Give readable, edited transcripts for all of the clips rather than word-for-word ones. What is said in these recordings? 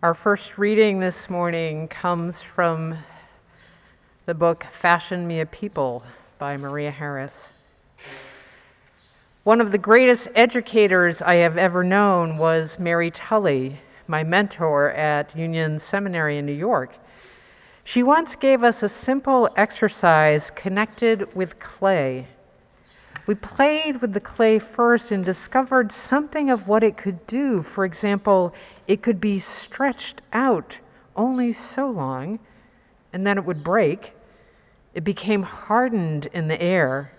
Our first reading this morning comes from the book Fashion Me a People by Maria Harris. One of the greatest educators I have ever known was Mary Tully, my mentor at Union Seminary in New York. She once gave us a simple exercise connected with clay. We played with the clay first and discovered something of what it could do. For example, it could be stretched out only so long, and then it would break. It became hardened in the air.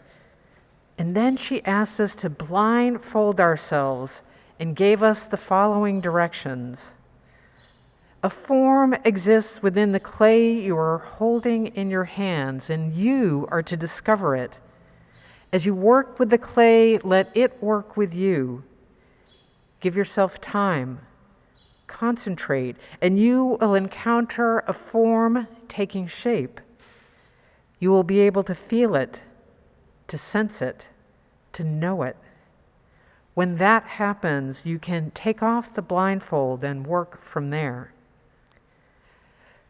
And then she asked us to blindfold ourselves and gave us the following directions. A form exists within the clay you are holding in your hands, and you are to discover it. As you work with the clay, let it work with you. Give yourself time, concentrate, and you will encounter a form taking shape. You will be able to feel it, to sense it, to know it. When that happens, you can take off the blindfold and work from there.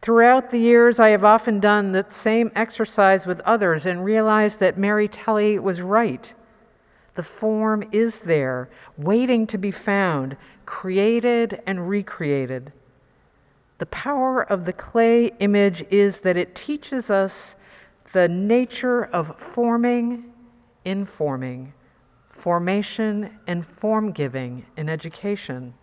Throughout the years, I have often done the same exercise with others and realized that Mary Tully was right. The form is there, waiting to be found, created and recreated. The power of the clay image is that it teaches us the nature of forming, informing, formation, and form-giving in education.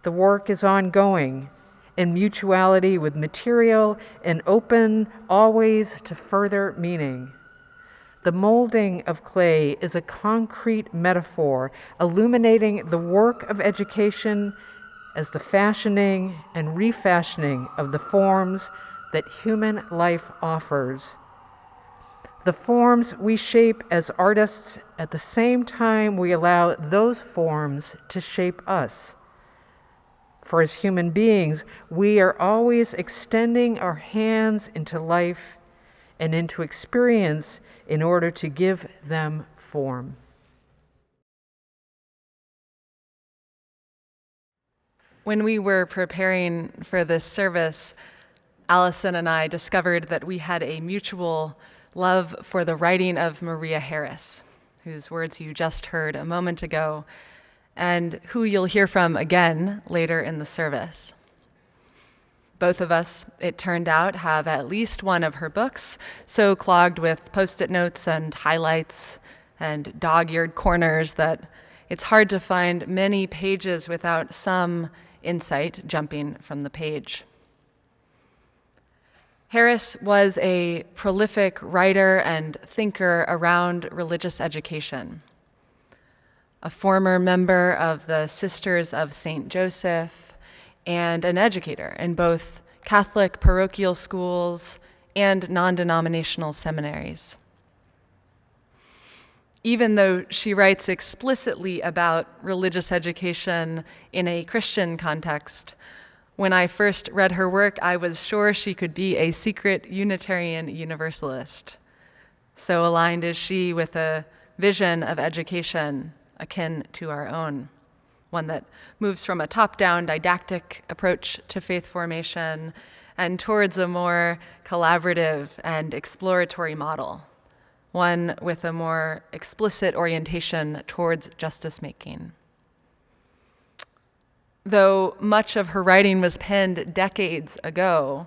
The work is ongoing, in mutuality with material and open always to further meaning. The molding of clay is a concrete metaphor illuminating the work of education as the fashioning and refashioning of the forms that human life offers. The forms we shape as artists at the same time we allow those forms to shape us. For as human beings, we are always extending our hands into life and into experience in order to give them form. When we were preparing for this service, Alyson and I discovered that we had a mutual love for the writing of Maria Harris, whose words you just heard a moment ago, and who you'll hear from again later in the service. Both of us, it turned out, have at least one of her books, so clogged with Post-it notes and highlights and dog-eared corners that it's hard to find many pages without some insight jumping from the page. Harris was a prolific writer and thinker around religious education. A former member of the Sisters of St. Joseph, and an educator in both Catholic parochial schools and non-denominational seminaries. Even though she writes explicitly about religious education in a Christian context, when I first read her work, I was sure she could be a secret Unitarian Universalist. So aligned is she with a vision of education akin to our own, one that moves from a top-down didactic approach to faith formation and towards a more collaborative and exploratory model, one with a more explicit orientation towards justice-making. Though much of her writing was penned decades ago,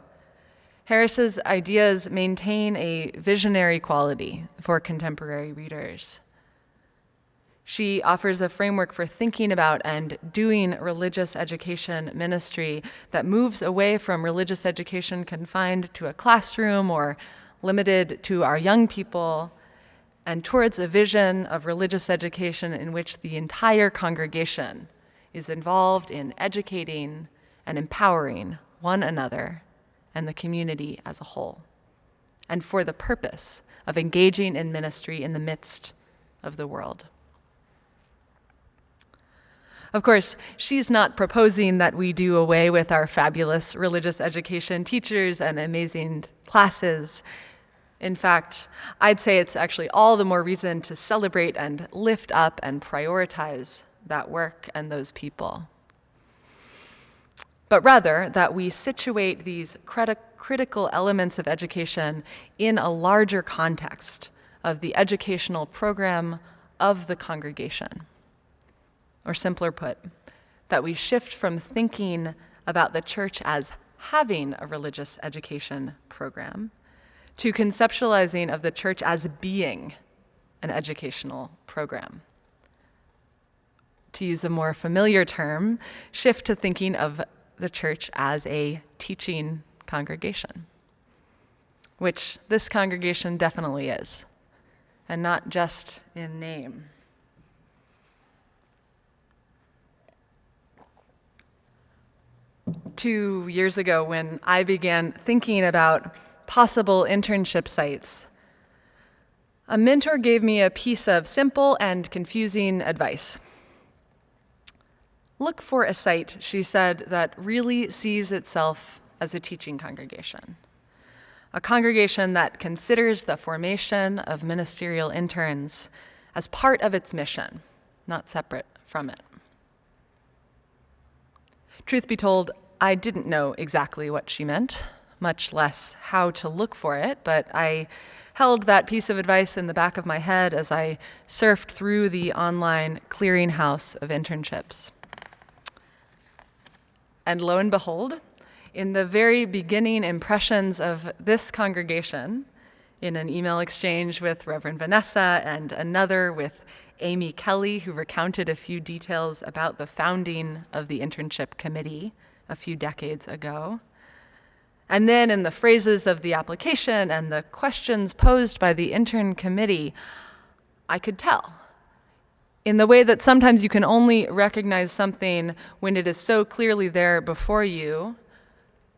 Harris's ideas maintain a visionary quality for contemporary readers. She offers a framework for thinking about and doing religious education ministry that moves away from religious education confined to a classroom or limited to our young people, and towards a vision of religious education in which the entire congregation is involved in educating and empowering one another and the community as a whole, and for the purpose of engaging in ministry in the midst of the world. Of course, she's not proposing that we do away with our fabulous religious education teachers and amazing classes. In fact, I'd say it's actually all the more reason to celebrate and lift up and prioritize that work and those people. but rather that we situate these critical elements of education in a larger context of the educational program of the congregation. Or simpler put, that we shift from thinking about the church as having a religious education program to conceptualizing of the church as being an educational program. To use a more familiar term, shift to thinking of the church as a teaching congregation, which this congregation definitely is, and not just in name. Two years ago, when I began thinking about possible internship sites, a mentor gave me a piece of simple and confusing advice. Look for a site, she said, that really sees itself as a teaching congregation. A congregation that considers the formation of ministerial interns as part of its mission, not separate from it. Truth be told, I didn't know exactly what she meant, much less how to look for it, but I held that piece of advice in the back of my head as I surfed through the online clearinghouse of internships. And lo and behold, in the very beginning impressions of this congregation, in an email exchange with Reverend Vanessa and another with Amy Kelly, who recounted a few details about the founding of the internship committee a few decades ago, and then in the phrases of the application and the questions posed by the intern committee, I could tell. In the way that sometimes you can only recognize something when it is so clearly there before you,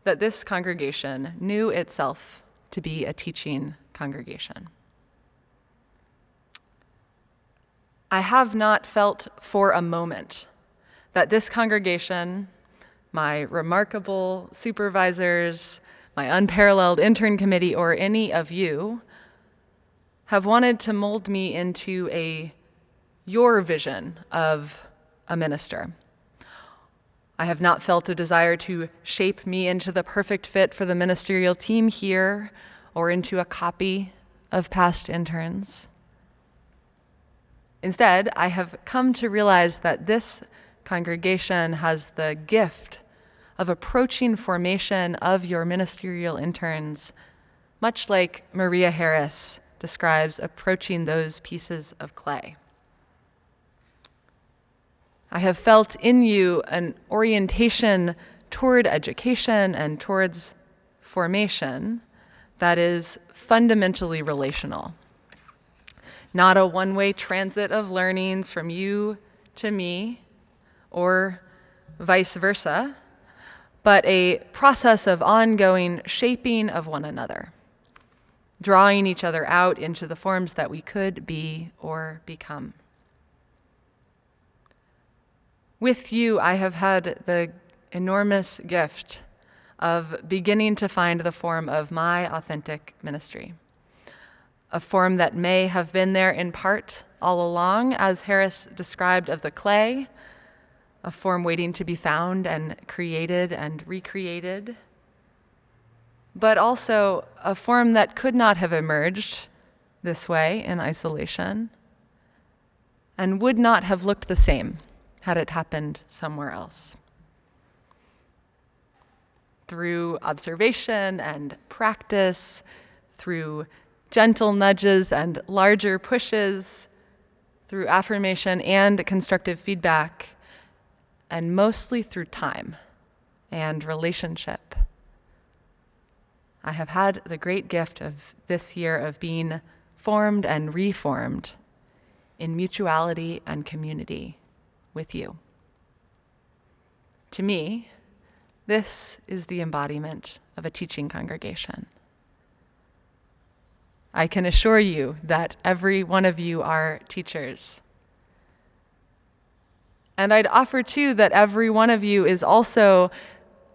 that this congregation knew itself to be a teaching congregation. I have not felt for a moment that this congregation, my remarkable supervisors, my unparalleled intern committee, or any of you have wanted to mold me into your vision of a minister. I have not felt a desire to shape me into the perfect fit for the ministerial team here or into a copy of past interns. Instead, I have come to realize that this congregation has the gift of approaching formation of your ministerial interns, much like Maria Harris describes approaching those pieces of clay. I have felt in you an orientation toward education and towards formation that is fundamentally relational. Not a one-way transit of learnings from you to me, or vice versa, but a process of ongoing shaping of one another, drawing each other out into the forms that we could be or become. With you, I have had the enormous gift of beginning to find the form of my authentic ministry, a form that may have been there in part all along, as Harris described of the clay, a form waiting to be found and created and recreated, but also a form that could not have emerged this way in isolation and would not have looked the same had it happened somewhere else. Through observation and practice, through gentle nudges and larger pushes, through affirmation and constructive feedback, and mostly through time and relationship, I have had the great gift of this year of being formed and reformed in mutuality and community with you. To me, this is the embodiment of a teaching congregation. I can assure you that every one of you are teachers. And I'd offer too that every one of you is also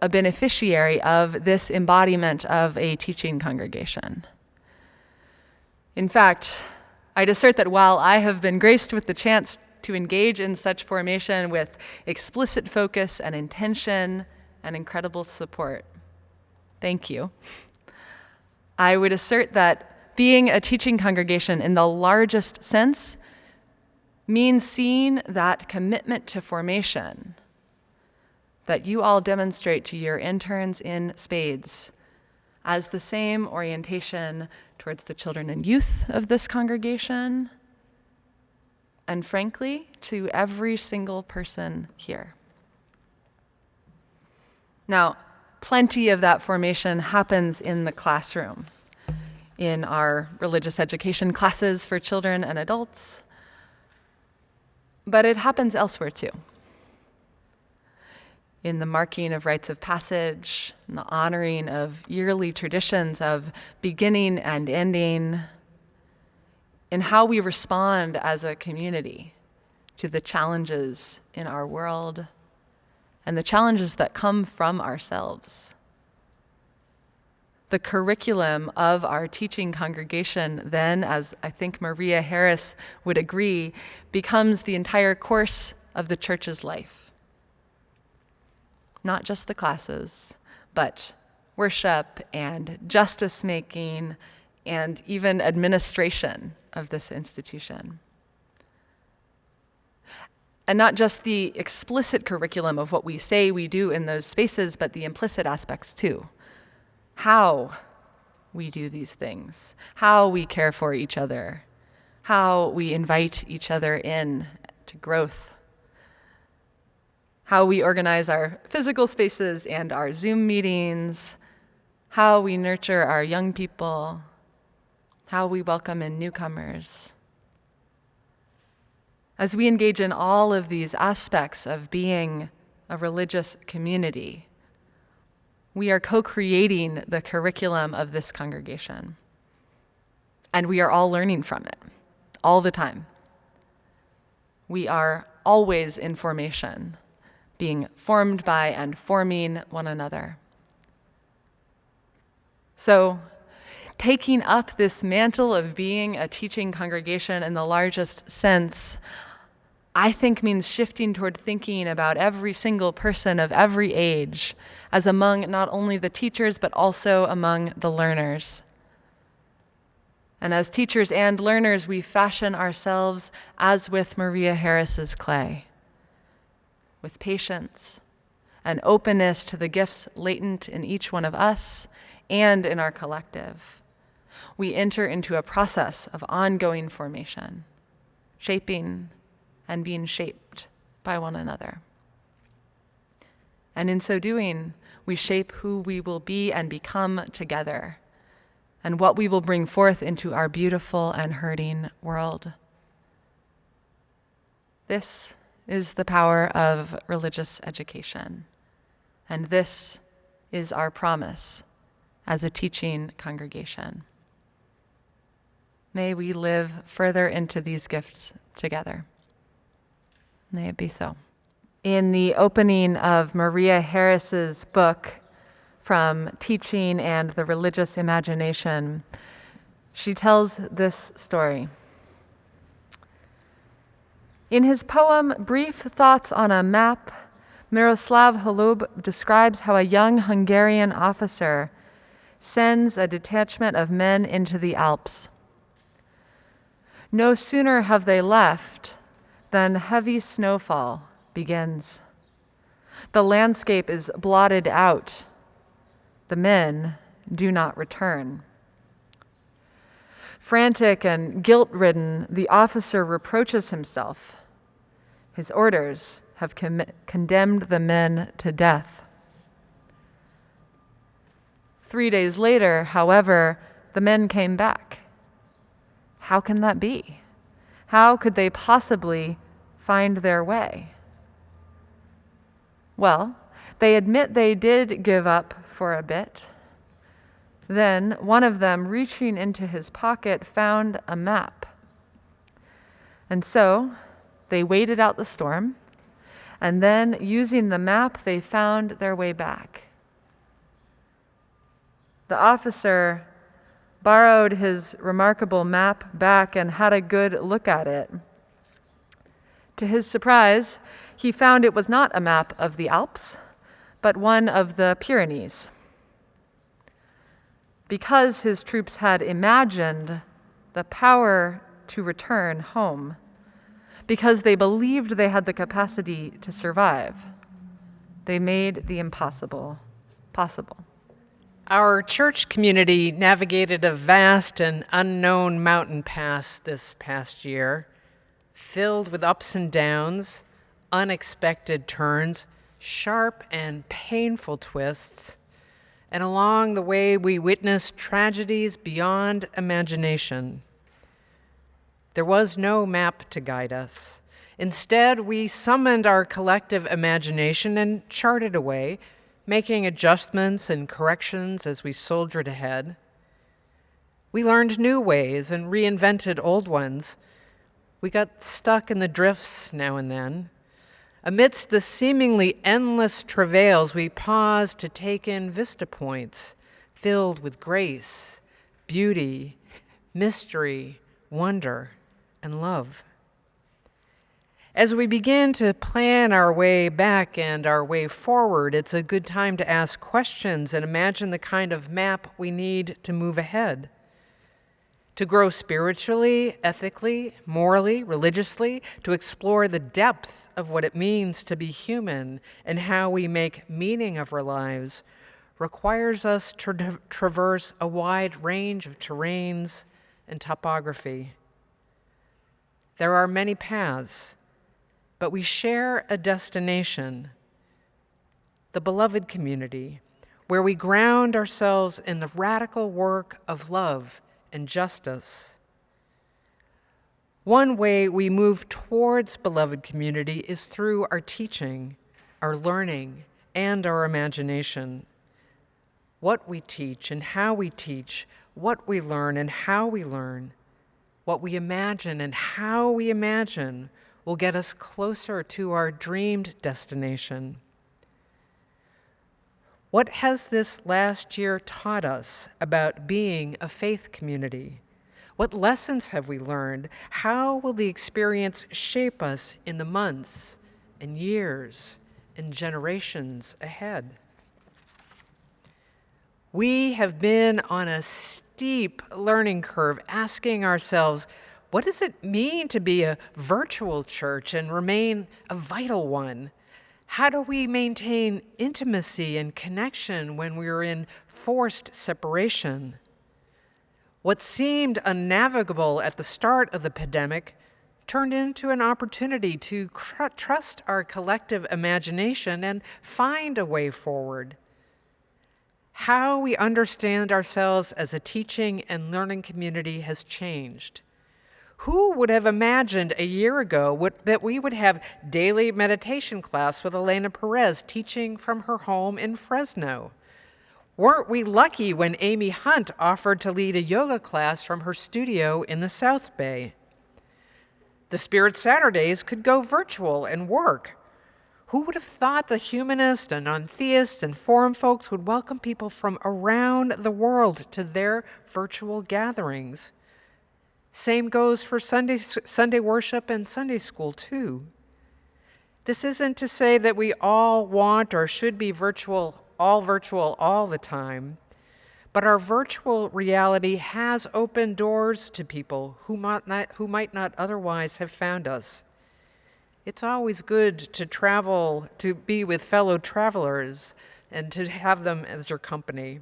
a beneficiary of this embodiment of a teaching congregation. In fact, I'd assert that while I have been graced with the chance to engage in such formation with explicit focus and intention and incredible support. Thank you. I would assert that being a teaching congregation in the largest sense means seeing that commitment to formation that you all demonstrate to your interns in spades as the same orientation towards the children and youth of this congregation, and frankly, to every single person here. Now, plenty of that formation happens in the classroom, in our religious education classes for children and adults, but it happens elsewhere too. In the marking of rites of passage, in the honoring of yearly traditions of beginning and ending, in how we respond as a community to the challenges in our world and the challenges that come from ourselves. The curriculum of our teaching congregation then, as I think Maria Harris would agree, becomes the entire course of the church's life. Not just the classes, but worship and justice making and even administration of this institution. And not just the explicit curriculum of what we say we do in those spaces, but the implicit aspects too. How we do these things, how we care for each other, how we invite each other in to growth, how we organize our physical spaces and our Zoom meetings, how we nurture our young people, how we welcome in newcomers. As we engage in all of these aspects of being a religious community, we are co-creating the curriculum of this congregation. And we are all learning from it, all the time. We are always in formation, being formed by and forming one another. So, taking up this mantle of being a teaching congregation in the largest sense, I think means shifting toward thinking about every single person of every age as among not only the teachers, but also among the learners. And as teachers and learners, we fashion ourselves as with Maria Harris's clay, with patience and openness to the gifts latent in each one of us and in our collective. We enter into a process of ongoing formation, shaping and being shaped by one another. And in so doing, we shape who we will be and become together, and what we will bring forth into our beautiful and hurting world. This is the power of religious education, and this is our promise as a teaching congregation. May we live further into these gifts together. May it be so. In the opening of Maria Harris's book, From Teaching and the Religious Imagination, she tells this story. In his poem, Brief Thoughts on a Map, Miroslav Holub describes how a young Hungarian officer sends a detachment of men into the Alps. No sooner have they left than heavy snowfall begins. The landscape is blotted out. The men do not return. Frantic and guilt-ridden, the officer reproaches himself. His orders have condemned the men to death. 3 days later, however, the men came back. How can that be? How could they possibly find their way? Well, they admit they did give up for a bit. Then one of them, reaching into his pocket, found a map. And so they waited out the storm, and then using the map, they found their way back. The officer borrowed his remarkable map back and had a good look at it. To his surprise, he found it was not a map of the Alps, but one of the Pyrenees. Because his troops had imagined the power to return home, because they believed they had the capacity to survive, they made the impossible possible. Our church community navigated a vast and unknown mountain pass this past year, filled with ups and downs, unexpected turns, sharp and painful twists, and along the way we witnessed tragedies beyond imagination. There was no map to guide us. Instead, we summoned our collective imagination and charted a way, making adjustments and corrections as we soldiered ahead. We learned new ways and reinvented old ones. We got stuck in the drifts now and then. Amidst the seemingly endless travails, we paused to take in vista points filled with grace, beauty, mystery, wonder, and love. As we begin to plan our way back and our way forward, it's a good time to ask questions and imagine the kind of map we need to move ahead. To grow spiritually, ethically, morally, religiously, to explore the depth of what it means to be human and how we make meaning of our lives, requires us to traverse a wide range of terrains and topography. There are many paths, but we share a destination, the beloved community, where we ground ourselves in the radical work of love and justice. One way we move towards beloved community is through our teaching, our learning, and our imagination. What we teach and how we teach, what we learn and how we learn, what we imagine and how we imagine will get us closer to our dreamed destination. What has this last year taught us about being a faith community? What lessons have we learned? How will the experience shape us in the months and years and generations ahead? We have been on a steep learning curve, asking ourselves, what does it mean to be a virtual church and remain a vital one? How do we maintain intimacy and connection when we're in forced separation? What seemed unnavigable at the start of the pandemic turned into an opportunity to trust our collective imagination and find a way forward. How we understand ourselves as a teaching and learning community has changed. Who would have imagined a year ago that we would have daily meditation class with Elena Perez teaching from her home in Fresno? Weren't we lucky when Amy Hunt offered to lead a yoga class from her studio in the South Bay? The Spirit Saturdays could go virtual and work. Who would have thought the humanists and non-theists and forum folks would welcome people from around the world to their virtual gatherings? Same goes for Sunday worship and Sunday school, too. This isn't to say that we all want or should be virtual all the time, but our virtual reality has opened doors to people who might not otherwise have found us. It's always good to travel, to be with fellow travelers, and to have them as your company.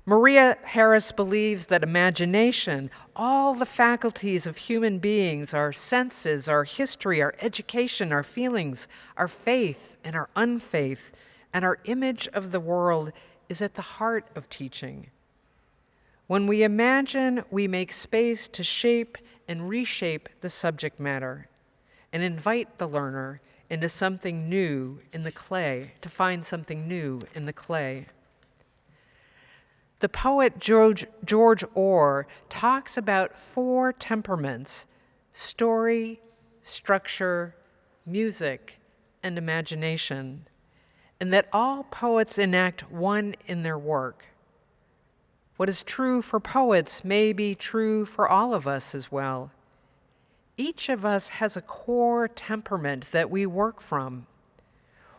Maria Harris believes that imagination, all the faculties of human beings, our senses, our history, our education, our feelings, our faith and our unfaith, and our image of the world is at the heart of teaching. When we imagine, we make space to shape and reshape the subject matter and invite the learner into something new in the clay, to find something new in the clay. The poet George Orr talks about 4 temperaments: story, structure, music, and imagination, and that all poets enact one in their work. What is true for poets may be true for all of us as well. Each of us has a core temperament that we work from.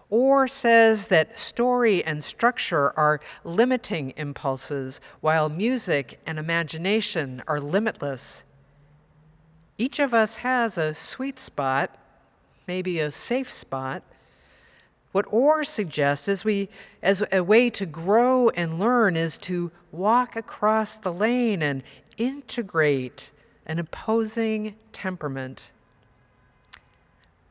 or says that story and structure are limiting impulses, while music and imagination are limitless. Each of us has a sweet spot, maybe a safe spot. What Orr suggests as a way to grow and learn is to walk across the lane and integrate an opposing temperament.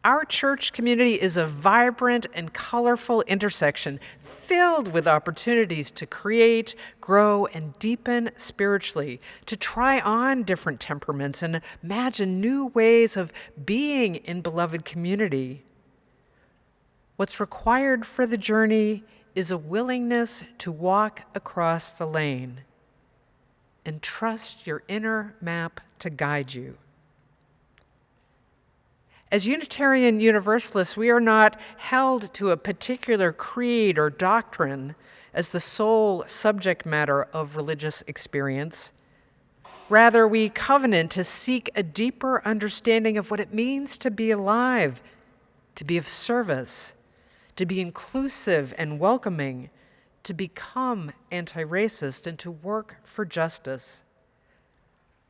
Our church community is a vibrant and colorful intersection filled with opportunities to create, grow, and deepen spiritually, to try on different temperaments and imagine new ways of being in beloved community. What's required for the journey is a willingness to walk across the lane and trust your inner map to guide you. As Unitarian Universalists, we are not held to a particular creed or doctrine as the sole subject matter of religious experience. Rather, we covenant to seek a deeper understanding of what it means to be alive, to be of service, to be inclusive and welcoming, to become anti-racist, and to work for justice.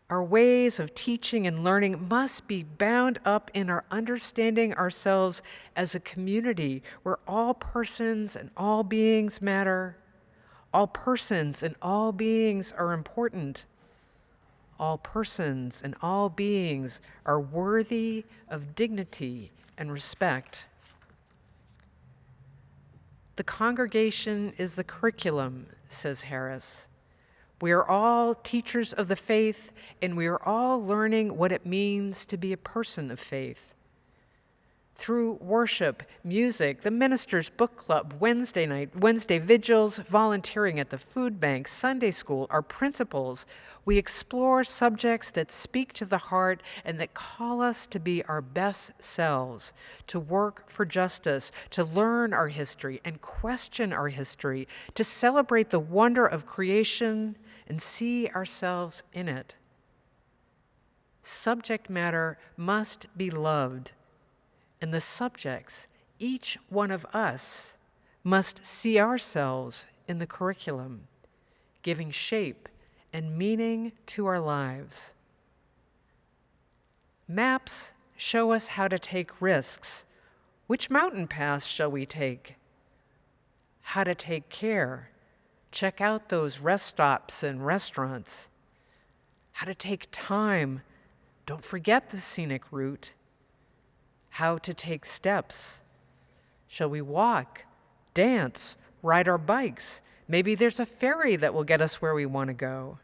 Our ways of teaching and learning must be bound up in our understanding ourselves as a community where all persons and all beings matter, all persons and all beings are important, all persons and all beings are worthy of dignity and respect. The congregation is the curriculum, says Harris. We are all teachers of the faith, and we are all learning what it means to be a person of faith. Through worship, music, the ministers' book club, Wednesday vigils, volunteering at the food bank, Sunday school, our principles, we explore subjects that speak to the heart and that call us to be our best selves, to work for justice, to learn our history and question our history, to celebrate the wonder of creation and see ourselves in it. Subject matter must be loved. And the subjects, each one of us, must see ourselves in the curriculum, giving shape and meaning to our lives. Maps show us how to take risks. Which mountain paths shall we take? How to take care. Check out those rest stops and restaurants. How to take time. Don't forget the scenic route. How to take steps. Shall we walk, dance, ride our bikes? Maybe there's a ferry that will get us where we want to go.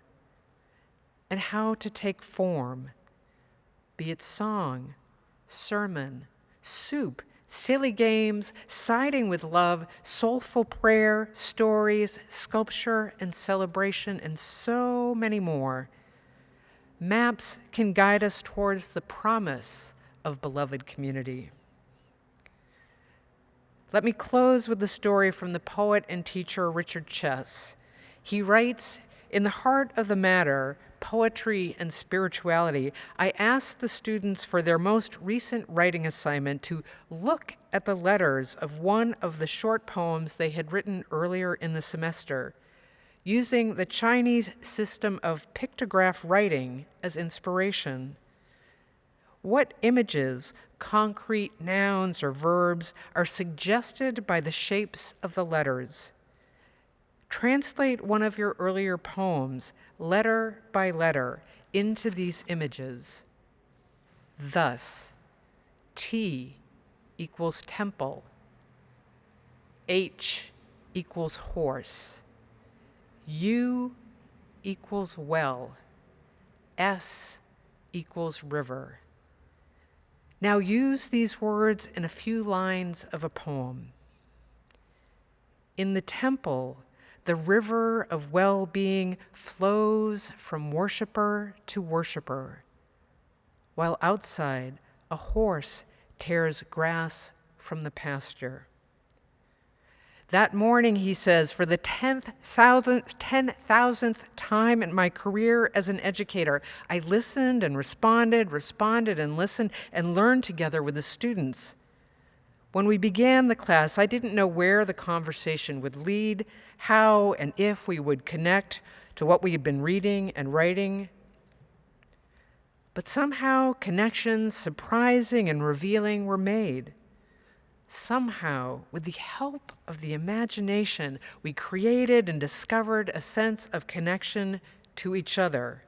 And how to take form, be it song, sermon, soup, silly games, siding with love, soulful prayer, stories, sculpture, and celebration, and so many more. Maps can guide us towards the promise of beloved community. Let me close with a story from the poet and teacher Richard Chess. He writes, "In the heart of the matter, poetry and spirituality, I asked the students for their most recent writing assignment to look at the letters of one of the short poems they had written earlier in the semester, using the Chinese system of pictograph writing as inspiration. What images, concrete nouns or verbs, are suggested by the shapes of the letters? Translate one of your earlier poems, letter by letter, into these images. Thus, T equals temple, H equals horse, U equals well, S equals river. Now use these words in a few lines of a poem. In the temple, the river of well-being flows from worshiper to worshiper, while outside, a horse tears grass from the pasture. That morning, he says, for the 10,000th time in my career as an educator, I listened and responded and listened and learned together with the students. When we began the class, I didn't know where the conversation would lead, how and if we would connect to what we had been reading and writing. But somehow connections, surprising and revealing, were made. Somehow, with the help of the imagination, we created and discovered a sense of connection to each other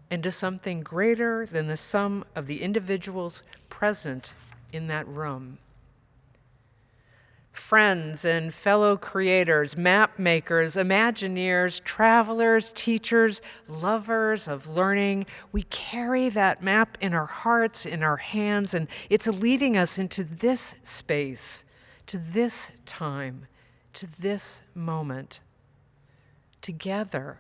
and to something greater than the sum of the individuals present in that room. Friends and fellow creators, map makers, imagineers, travelers, teachers, lovers of learning, we carry that map in our hearts, in our hands, and it's leading us into this space, to this time, to this moment. Together,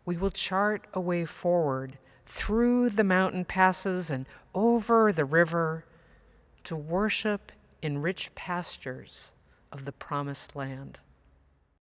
we will chart a way forward through the mountain passes and over the river to worship in rich pastures of the promised land.